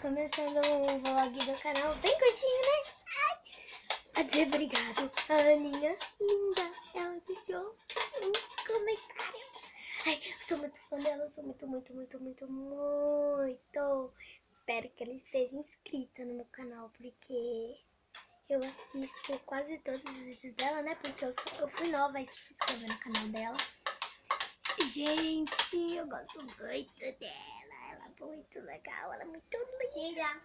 Começando um vlog do canal bem curtinho, né? Ai, a dizer obrigado a Aninha linda. Ela deixou um comentário. Ai, eu sou muito fã dela, eu sou muito. Espero que ela esteja inscrita no meu canal, porque eu assisto quase todos os vídeos dela, né? Porque eu fui nova a se inscrever no canal dela. Gente, eu gosto muito dela. Ela é muito legal, ela é muito linda.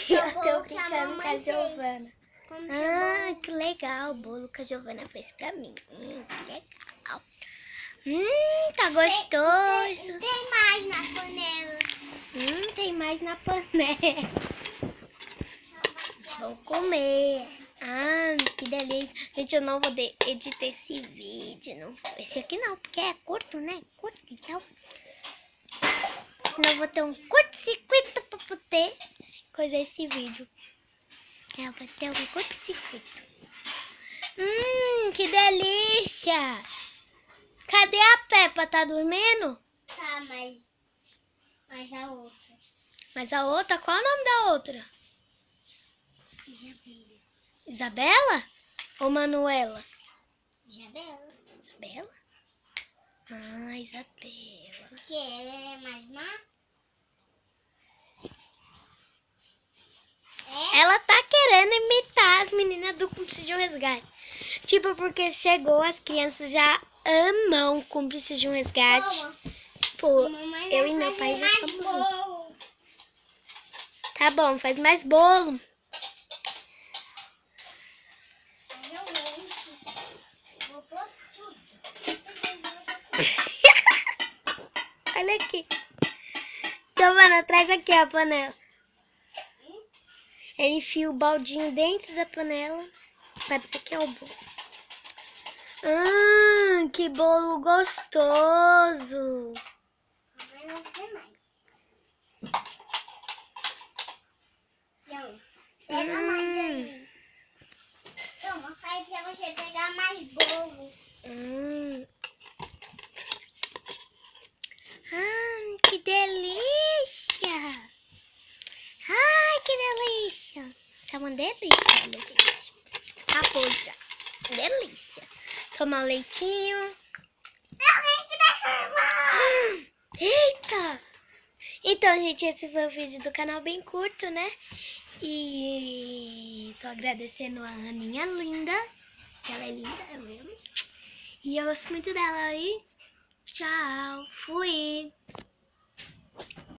Eu tô brincando com a Giovana. Ah, que legal. O bolo que a Giovana fez pra mim. Que legal. Tá gostoso. Tem mais na panela. Tem mais na panela. Vamos comer. Que delícia. Gente, eu não vou editar esse vídeo. Não. Esse aqui não, porque é curto, né? Curto, então. Senão eu vou ter um curto-circuito pra poder coisar esse vídeo. Eu vou ter um curto-circuito. Que delícia. Cadê a Peppa? Tá dormindo? Tá, mas a outra. Mas a outra? Qual é o nome da outra? Isabela. Isabela? Ou Manuela? Isabela. Isabela? Isabela. Porque ela é mais má? Ela tá querendo imitar as meninas do Cúmplice de um Resgate. Tipo, porque chegou, as crianças já amam Cúmplice de um Resgate. Toma. Tipo, Mamãe eu vai e meu pai fazer já mais somos bolo. Tá bom, faz mais bolo. Vou pôr tudo. Olha aqui. Giovana, traz aqui a panela. Ele enfia o baldinho dentro da panela. Parece que é o bolo. Que bolo gostoso. Mamãe vai ter mais. Não, pega mais aí. Toma, sai pra você pegar mais bolo. Que delícia. Que delícia. Tá uma delícia, olha, gente. Acabou já. Delícia. Tomar um leitinho. Eita! Então, gente, esse foi o vídeo do canal bem curto, né? E tô agradecendo a Aninha linda. Ela é linda, é mesmo. E eu gosto muito dela aí. Tchau. Fui.